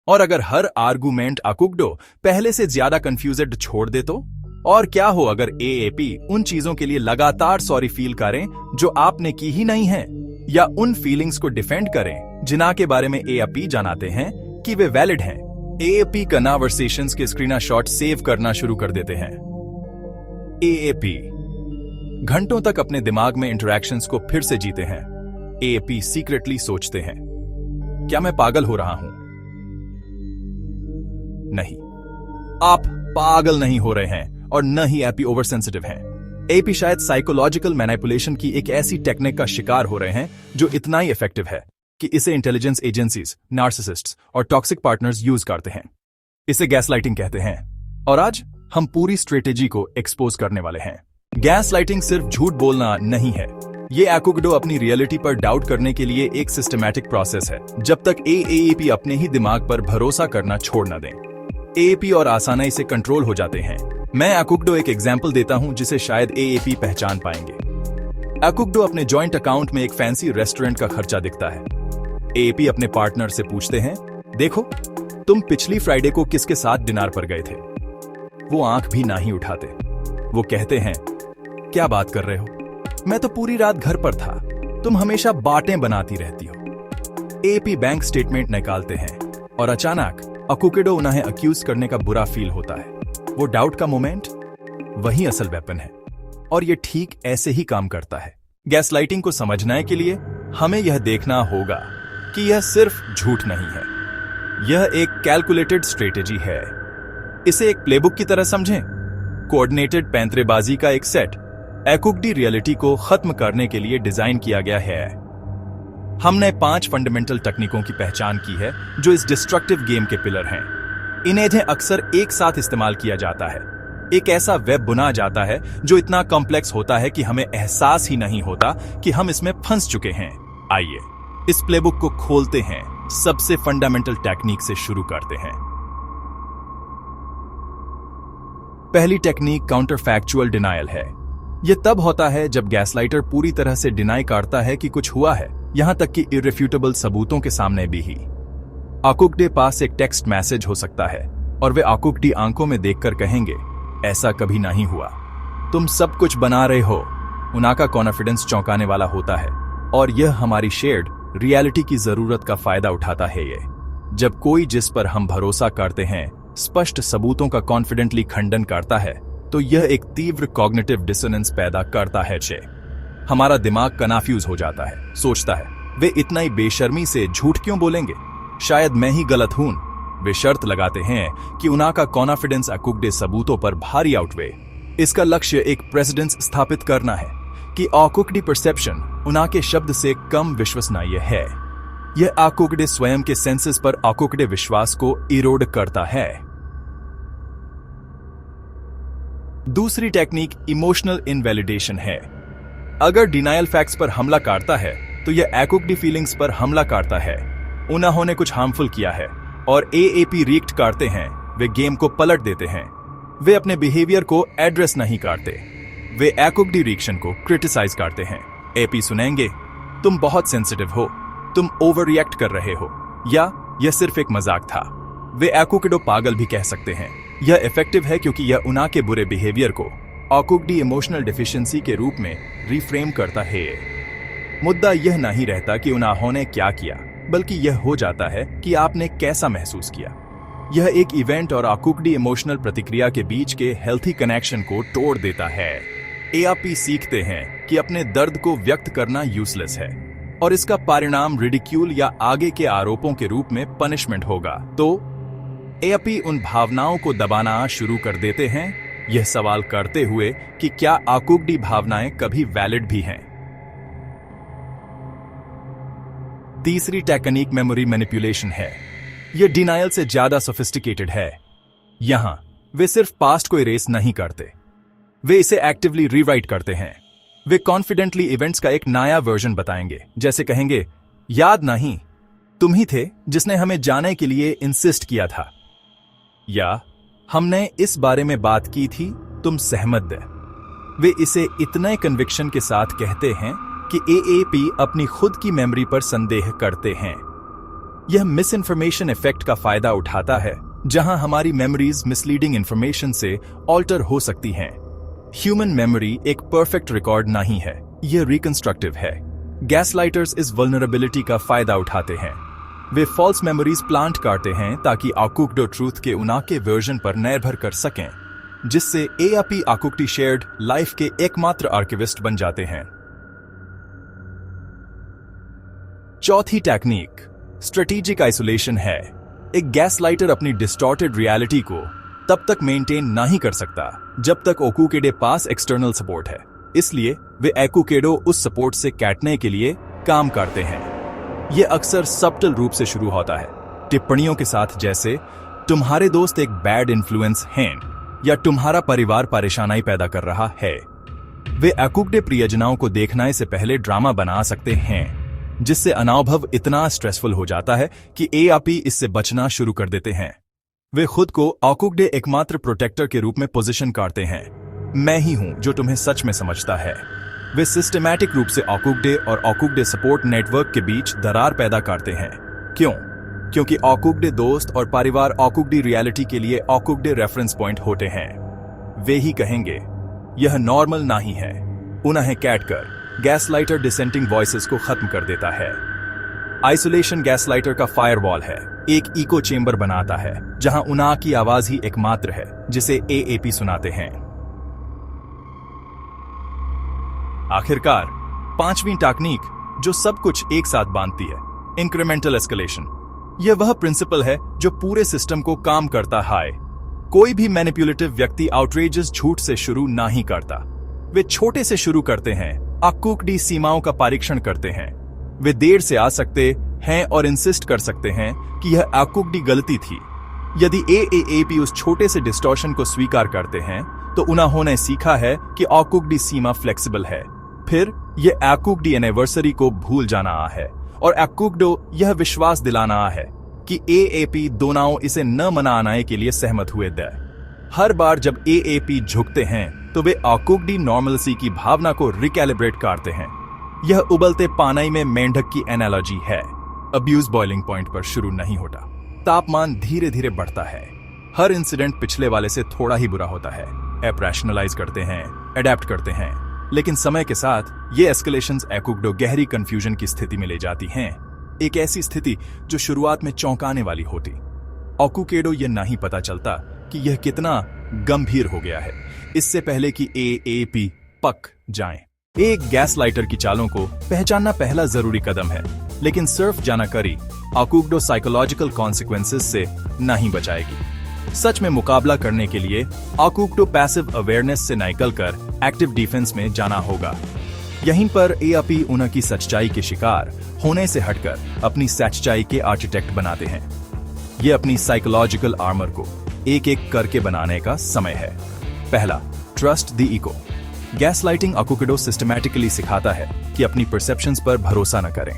और अगर हर आर्गुमेंट अकुकडो पहले से ज्यादा कंफ्यूज्ड छोड़ दे तो? और क्या हो अगर एएपी उन चीजों के लिए लगातार सॉरी फील करें जो आपने की ही नहीं है, या उन फीलिंग्स को डिफेंड करें जिन्हा के बारे में एएपी जानते हैं कि वे वैलिड हैं। एएपी कन्वर्सेशंस के स्क्रीनशॉट सेव करना शुरू कर देते हैं। एएपी घंटों तक अपने दिमाग में इंटरैक्शंस को फिर से जीते हैं। एएपी सीक्रेटली सोचते हैं, क्या मैं पागल हो रहा हूं? नहीं, आप पागल नहीं हो रहे हैं और न ही एपी ओवर सेंसिटिव हैं। एपी शायद साइकोलॉजिकल मैनिपुलेशन की एक ऐसी टेक्निक का शिकार हो रहे हैं जो इतना ही इफेक्टिव है कि इसे इंटेलिजेंस एजेंसीज, नार्सिसिस्ट्स और टॉक्सिक पार्टनर्स यूज करते हैं। इसे गैसलाइटिंग कहते हैं और आज हम पूरी स्ट्रेटेजी को एक्सपोज करने वाले हैं। गैसलाइटिंग सिर्फ झूठ बोलना नहीं है, ये अकुकडो अपनी रियलिटी पर डाउट करने के लिए एक सिस्टमैटिक प्रोसेस है। जब तक एएपी अपने ही दिमाग पर भरोसा करना छोड़ न दें, एएपी और आसानी से कंट्रोल हो जाते हैं। मैं अकुकडो एक एग्जाम्पल देता हूं जिसे शायद एएपी पहचान पाएंगे। अकुकडो अपने जॉइंट अकाउंट में एक फैंसी रेस्टोरेंट का खर्चा दिखता है। एएपी अपने पार्टनर से पूछते हैं, देखो तुम पिछली फ्राइडे को किसके साथ डिनर पर गए थे? वो आंख भी ना ही उठाते। वो कहते हैं, क्या बात कर रहे हो, मैं तो पूरी रात घर पर था, तुम हमेशा बातें बनाती रहती हो। एएपी बैंक स्टेटमेंट निकालते हैं और अचानक अकुकडो उन्हें अक्यूज करने का बुरा फील होता है। वो डाउट का मोमेंट वही असल वेपन है और ये ठीक ऐसे ही काम करता है। गैसलाइटिंग को समझने के लिए हमें यह देखना होगा कि यह सिर्फ झूठ नहीं है, यह एक कैलकुलेटेड स्ट्रेटेजी है। इसे एक प्लेबुक की तरह समझें, कोऑर्डिनेटेड पैंतरेबाजी का एक सेट अकुकडी रियलिटी को खत्म करने के लिए डिजाइन किया गया है। हमने 5 फंडामेंटल तकनीकों की पहचान की है जो इस डिस्ट्रक्टिव गेम के पिलर हैं। इन्हें अक्सर एक साथ इस्तेमाल किया जाता है। एक ऐसा वेब बुना जाता है जो इतना कॉम्प्लेक्स होता है कि हमें एहसास ही नहीं होता कि हम इसमें फंस चुके हैं। आइए इस प्लेबुक को खोलते हैं, सबसे फंडामेंटल टेक्निक से शुरू करते हैं। पहली टेक्निक काउंटर फैक्चुअल डिनायल है। यह तब होता है जब गैसलाइटर पूरी तरह से डिनाई करता है कि कुछ हुआ है, यहां तक कि इररिफ्यूटेबल सबूतों के सामने भी ही। अकुकडे पास एक टेक्स्ट मैसेज हो सकता है और वे अकुकडी आंखों में देखकर कहेंगे, ऐसा कभी नहीं हुआ, तुम सब कुछ बना रहे हो। उनका कॉन्फिडेंस चौंकाने वाला होता है और यह हमारी शेयर्ड रियलिटी की जरूरत का फायदा उठाता है। ये जब कोई जिस पर हम भरोसा करते हैं स्पष्ट सबूतों का कॉन्फिडेंटली खंडन करता है तो यह एक तीव्र कॉग्निटिव डिसोनेंस पैदा करता है। हमारा दिमाग कन्फ्यूज हो जाता है, सोचता है वे इतना ही बेशर्मी से झूठ क्यों बोलेंगे, शायद मैं ही गलत हूं। वे शर्त लगाते हैं कि उनका कॉन्फिडेंस अकुकडे सबूतों पर भारी आउटवे। इसका लक्ष्य एक प्रेसिडेंस स्थापित करना है कि अकुकडी परसेप्शन उनके शब्द से कम विश्वसनीय है। यह अकुकडे स्वयं के सेंसेस पर अकुकडे विश्वास को इरोड करता है। दूसरी टेक्निक इमोशनल इनवैलिडेशन है। अगर डिनायल फैक्ट्स पर हमला करता है तो यह अकुकडी फीलिंग्स पर हमला करता है। उन्होंने कुछ हार्मफुल किया है और एएपी रिएक्ट करते हैं, वे गेम को पलट देते हैं। वे अपने बिहेवियर को एड्रेस नहीं करते, वे अकुकडी रिएक्शन को क्रिटिसाइज करते हैं। एपी सुनेंगे, तुम बहुत सेंसिटिव हो, तुम ओवर रिएक्ट कर रहे हो, या यह सिर्फ एक मजाक था। वे अकुकडो पागल भी कह सकते हैं। यह इफेक्टिव है क्योंकि यह उनके बुरे बिहेवियर को अकुकडी इमोशनल डिफिशिएंसी के रूप में रिफ्रेम करता है। मुद्दा यह नहीं रहता कि उन्होंने क्या किया, बल्कि यह हो जाता है कि आपने कैसा महसूस किया। यह एक इवेंट और अकुकडी इमोशनल प्रतिक्रिया के बीच के हेल्थी कनेक्शन को तोड़ देता है। एएपी सीखते हैं कि अपने दर्द को व्यक्त करना यूजलेस है और इसका परिणाम रिडिक्यूल या आगे के आरोपों के रूप में पनिशमेंट होगा। तो एएपी उन भावनाओं को दबाना शुरू कर देते हैं, यह सवाल करते हुए कि क्या अकुकडी भावनाएं कभी वैलिड भी हैं। तीसरी टेक्निक मेमोरी मैनिपुलेशन है। यह डिनायल से ज्यादा सोफिस्टिकेटेड है। यहां वे सिर्फ पास्ट को इरेज नहीं करते, वे इसे एक्टिवली रीराइट करते हैं। वे कॉन्फिडेंटली इवेंट्स का एक नया वर्जन बताएंगे, जैसे कहेंगे, याद नहीं, तुम ही थे जिसने हमें जाने के लिए इंसिस्ट किया था, या हमने इस बारे में बात की थी, तुम सहमत थे। वे इसे इतने कन्विक्शन के साथ कहते हैं कि एएपी अपनी खुद की मेमोरी पर संदेह करते हैं। यह मिस इन्फॉर्मेशन इफेक्ट का फायदा उठाता है, जहां हमारी मेमोरीज मिसलीडिंग इन्फॉर्मेशन से ऑल्टर हो सकती हैं। ह्यूमन मेमोरी एक परफेक्ट रिकॉर्ड नहीं है, यह रिकंस्ट्रक्टिव है। गैसलाइटर्स इस वल्नरेबिलिटी का फायदा उठाते हैं। वे फॉल्स मेमोरीज प्लांट करते हैं ताकि आकुकडो ट्रूथ के उनके वर्जन पर निर्भर कर सकें, जिससे एआपी आकुक्टी शेयर्ड लाइफ के एकमात्र आर्किविस्ट बन जाते हैं। चौथी टेक्निक स्ट्रेटेजिक आइसोलेशन है। एक गैसलाइटर अपनी डिस्टॉर्टेड रियलिटी को तब तक मेंटेन नहीं कर सकता जब तक ओकुकेडो पास एक्सटर्नल सपोर्ट है, इसलिए वे ओकुकेडो उस सपोर्ट से काटने के लिए काम करते हैं। यह अक्सर सबटल रूप से शुरू होता है, टिप्पणियों के साथ, जैसे तुम्हारे दोस्त एक बैड इन्फ्लुएंस हैं या तुम्हारा परिवार परेशानी पैदा कर रहा है। वे ओकुकडो प्रियजनों को देखने से पहले ड्रामा बना सकते हैं, जिससे अनुभव इतना स्ट्रेसफुल हो जाता है कि एआपी इससे बचना शुरू कर देते हैं। वे खुद को ओकुकडो एकमात्र प्रोटेक्टर के रूप में पोजीशन करते हैं। मैं ही हूं जो तुम्हें सच में समझता है। वे सिस्टमैटिक रूप से ओकुकडो और ओकुकडो सपोर्ट नेटवर्क के बीच दरार पैदा करते हैं। क्यों? क्योंकि ओकुकडो दोस्त और परिवार ओकुकडो रियलिटी के लिए ओकुकडो रेफरेंस पॉइंट होते हैं। वे ही कहेंगे यह नॉर्मल नहीं है। उन्हें काटकर गैसलाइटर डिसेंटिंग वॉइसेस को खत्म कर देता है। आइसोलेशन गैसलाइटर का फायरवॉल है, एक इको चेंबर बनाता है जहां उना की आवाज ही एकमात्र है जिसे एएपी सुनाते हैं। आखिरकार पांचवी टेक्निक जो सब कुछ एक साथ बांधती है, इंक्रीमेंटल एस्केलेशन। यह वह प्रिंसिपल है जो पूरे सिस्टम को काम करता है। कोई भी मैनिपुलेटिव व्यक्ति आउटरेजेस झूठ से शुरू नहीं करता। वे छोटे से शुरू करते हैं, आकुकडो सीमाओं का परीक्षण करते हैं। वे देर से आ सकते हैं और इंसिस्ट कर सकते हैं कि यह आकुकडो गलती थी। यदि एएपी उस छोटे से डिस्टॉर्शन को स्वीकार करते हैं तो उन्होंने सीखा है कि आकुकडो सीमा फ्लेक्सिबल है। फिर यह आकुकडो एनिवर्सरी को भूल जाना है और आकुकडो यह विश्वास दिलाना है कि एएपी दोनों इसे न मनाने के लिए सहमत हुए थे। हर बार जब एएपी झुकते हैं तो वे आकुकडो नॉर्मलसी की भावना को रिकैलिब्रेट करते हैं। यह उबलते पानी में मेंढक की एनालॉजी है। अब्यूज बॉइलिंग पॉइंट पर शुरू नहीं होता, तापमान धीरे धीरे बढ़ता है। हर इंसिडेंट पिछले वाले से थोड़ा ही बुरा होता है। ऐप रैशनलाइज करते हैं, अडेप्ट करते हैं, लेकिन समय के साथ ये एस्केलेशंस ओकुकडो गहरी कंफ्यूजन की स्थिति में ले जाती हैं। एक ऐसी स्थिति जो शुरुआत में चौंकाने वाली होती। ओकुकेडो यह नहीं पता चलता कि यह कितना गंभीर हो गया है इससे पहले कि एएपी पक जाएं। एक गैसलाइटर की चालों को पहचानना पहला जरूरी कदम है, लेकिन सिर्फ जानकारी ओकुकडो साइकोलॉजिकल कॉन्सिक्वेंसेस से नहीं बचाएगी। सच में मुकाबला करने के लिए ओकुकडो पैसिव अवेयरनेस से निकलकर एक्टिव डिफेंस में जाना होगा। यहीं पर एआपी उनकी सच्चाई के शिकार होने से हटकर अपनी सच्चाई के आर्किटेक्ट बनाते हैं। ये अपनी साइकोलॉजिकल आर्मर को एक एक करके बनाने का समय है। पहला, ट्रस्ट द इको। गैसलाइटिंग ओकुकडो सिस्टमैटिकली सिखाता है कि अपनी परसेप्शंस पर भरोसा न करें।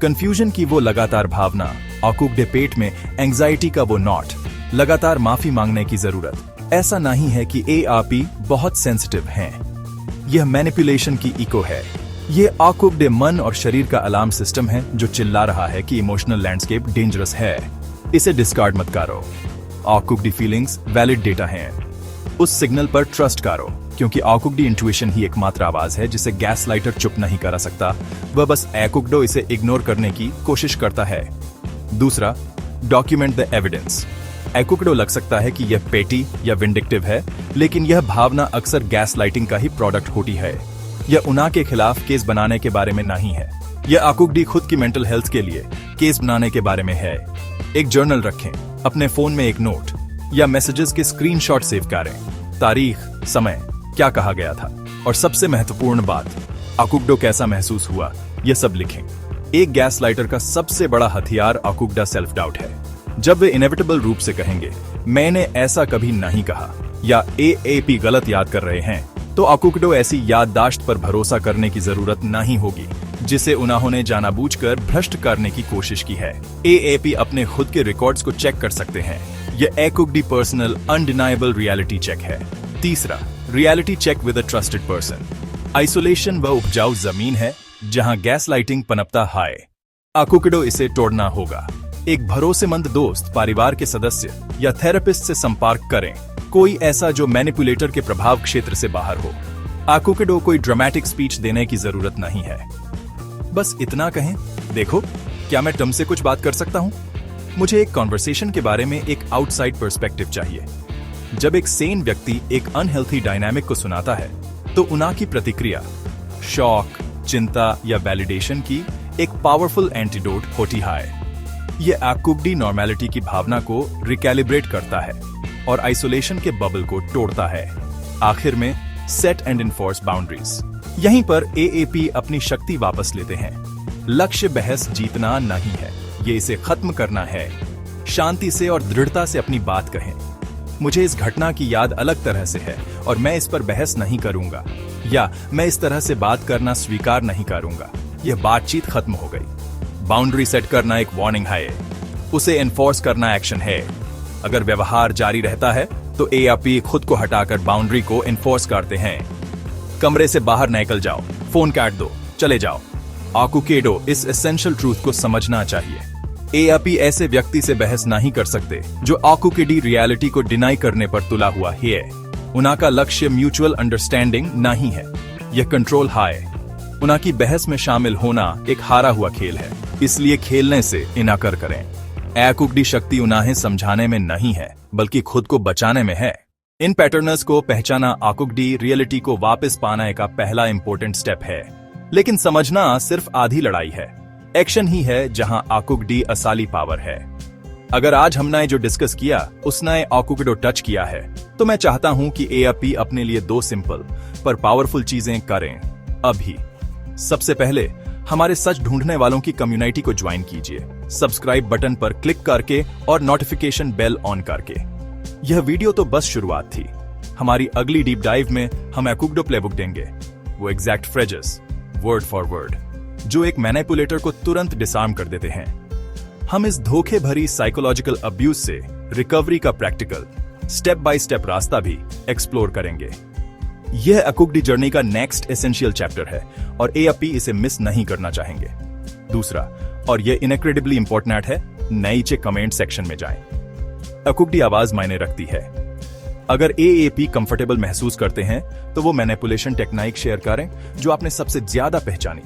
कंफ्यूजन की वो लगातार भावना, ओकुकडो पेट में एंजाइटी का वो नॉट, लगातार माफी मांगने की जरूरत। ऐसा नहीं है कि एआपी बहुत सेंसिटिव हैं। यह मैनिपुलेशन की इको है। यह ओकुकडो मन और शरीर का अलार्म सिस्टम है जो चिल्ला रहा है कि इमोशनल लैंडस्केप डेंजरस है, इसे डिस्कार्ड मत करो। ओकुकडो फीलिंग्स वैलिड डेटा हैं, उस सिग्नल पर ट्रस्ट करो, क्योंकि ओकुकडो इंट्यूशन ही एकमात्र आवाज है जिसे गैसलाइटर चुप नहीं करा सकता। वह बस ओकुकडो इसे इग्नोर करने की कोशिश करता है। दूसरा, डॉक्यूमेंट द एविडेंस। ओकुकडो लग सकता है कि यह पेटी या विंडिक्टिव है, लेकिन यह भावना अक्सर गैसलाइटिंग का ही प्रोडक्ट होती है। यह उना के खिलाफ केस बनाने के बारे में नहीं है। यह ओकुकडो खुद की मेंटल हेल्थ के लिए केस बनाने के बारे में है। एक जर्नल रखें, अपने फोन में एक नोट या मैसेजेस के स्क्रीनशॉट सेव करें, तारीख, समय, क्या कहा गया था, और सबसे महत्वपूर्ण बात, ओकुकडो कैसा महसूस हुआ, यह सब लिखें। एक गैसलाइटर का सबसे बड़ा हथियार ओकुकडो सेल्फ डाउट है। जब वे इनेविटेबल रूप से कहेंगे मैंने ऐसा कभी नहीं कहा या एएपी गलत याद कर रहे हैं, तो ओकुकडो ऐसी याददाश्त पर भरोसा करने की जरूरत नहीं होगी जिसे उन्होंने जानबूझकर भ्रष्ट करने की कोशिश की है। एएपी अपने खुद के रिकॉर्ड्स को चेक कर सकते हैं। यह ओकुकडो पर्सनल अनडिनाइबल रियलिटी चेक है। तीसरा, reality check with a trusted person. Isolation वह उपजाऊ जमीन है जहां गैसलाइटिंग पनपता है। ओकुकडो इसे तोड़ना होगा। एक भरोसेमंद दोस्त, परिवार के सदस्य या थेरेपिस्ट से संपर्क करें, कोई ऐसा जो मैनिपुलेटर के प्रभाव क्षेत्र से बाहर हो। आकुकिडो कोई ड्रामेटिक स्पीच देने की जरूरत नहीं है, बस इतना कहें, देखो क्या मैं तुमसे कुछ बात कर सकता हूं? मुझे एक कॉन्वर्सेशन के बारे में एक आउटसाइड पर्सपेक्टिव चाहिए। जब एक सेन व्यक्ति एक अनहेल्थी डायनामिक को सुनाता है तो उनकी प्रतिक्रिया शॉक, चिंता या वैलिडेशन की एक पावरफुल एंटीडोट होती है। यह आकुकिडी नॉर्मेलिटी की भावना को रिकैलिब्रेट करता है और आइसोलेशन के बबल को तोड़ता है। आखिर में सेट एंड इन्फोर्स बाउंड्रीज। यहीं पर एएपी अपनी शक्ति वापस लेते हैं। लक्ष्य बहस जीतना नहीं है, ये इसे खत्म करना है। शांति से और दृढ़ता से अपनी बात कहें, मुझे इस घटना की याद अलग तरह से है और मैं इस पर बहस नहीं करूंगा, या मैं इस तरह से बात करना स्वीकार नहीं करूंगा। यह बातचीत खत्म हो गई। बाउंड्री सेट करना एक वार्निंग है, उसे एनफोर्स करना एक्शन है। अगर व्यवहार जारी रहता है तो एएपी खुद को हटाकर बाउंड्री को एनफोर्स करते हैं। कमरे से बाहर निकल जाओ, फोन काट दो, चले जाओ। आकुकिडो इस एसेंशियल ट्रूथ को समझना चाहिए। एएपी ऐसे व्यक्ति से बहस नहीं कर सकते जो आकुकिडी रियलिटी को डिनाई करने पर तुला हुआ है। उनका लक्ष्य म्यूचुअल अंडरस्टैंडिंग नहीं है, यह कंट्रोल है। उनकी बहस में शामिल होना एक हारा हुआ खेल है, इसलिए खेलने से इनकार करें। आकुकिडी शक्ति उन्हें समझाने में नहीं है, बल्कि खुद को बचाने में है। इन पैटर्न्स को पहचाना आकुकिडी रियलिटी को वापस पाने का पहला इंपॉर्टेंट स्टेप है। लेकिन समझना सिर्फ आधी लड़ाई है। एक्शन ही है जहां आकुकिडी असली पावर है। अगर आज हमने जो डिस्कस किया उसने आकुकिडो टच किया है, तो मैं चाहता हूं कि एएपी अपने लिए 2 सिंपल पर पावरफुल चीजें करें अभी। सबसे पहले हमारे सच ढूंढने वालों की कम्युनिटी को ज्वाइन कीजिए, सब्सक्राइब बटन पर क्लिक करके और नोटिफिकेशन बेल ऑन करके। यह वीडियो तो बस शुरुआत थी। हमारी अगली डीप डाइव में हम आकुकिडो प्लेबुक देंगे, वो exact phrases word for word जो एक मैनिपुलेटर को तुरंत डिसआर्म कर देते हैं। हम इस धोखे भरी साइकोलॉजिकल अब्यूज से रिकवरी का प्रैक्टिकल स्टेप बाय स्टेप रास्ता भी एक्सप्लोर करेंगे। यह आकुकिडी जर्नी का नेक्स्ट एसेंशियल चैप्टर है और एएपी इसे मिस नहीं करना चाहेंगे। दूसरा, और यह इनक्रेडिबली इंपॉर्टेंट है, नीचे कमेंट सेक्शन में जाएं। आकुकिडी आवाज मायने रखती है। अगर एएपी कंफर्टेबल महसूस करते हैं तो वो मैनिपुलेशन टेक्निक शेयर करें जो आपने सबसे ज्यादा पहचानी,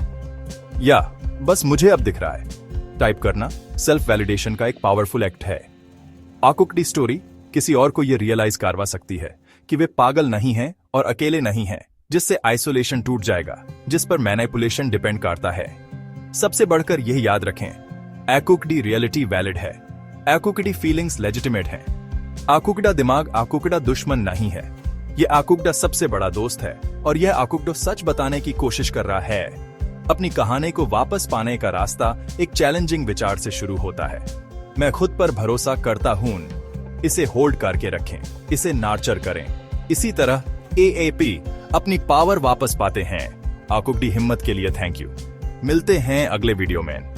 या बस मुझे अब दिख रहा है टाइप करना सेल्फ वैलिडेशन का एक पावरफुल एक्ट है। आकुकिडी स्टोरी किसी और को यह रियलाइज करवा सकती है कि वे पागल नहीं हैं और अकेले नहीं हैं, जिससे आइसोलेशन टूट जाएगा जिस पर मैनिपुलेशन डिपेंड करता है। सबसे बढ़कर यह याद रखें, आकुकिडी रियलिटी वैलिड है, आकुकिडी फीलिंग्स लेजिटिमेट हैं। आकुकिडा दिमाग आकुकिडा दुश्मन नहीं है, यह आकुकिडा सबसे बड़ा दोस्त है और यह आकुकिडो सच बताने की कोशिश कर रहा है। अपनी कहानी को वापस पाने का रास्ता एक चैलेंजिंग विचार से शुरू होता है। मैं खुद पर भरोसा करता हूं। इसे होल्ड करके रखें, इसे नार्चर करें। इसी तरह एएपी अपनी पावर वापस पाते हैं। आकुकिडी हिम्मत के लिए थैंक यू। मिलते हैं अगले वीडियो में।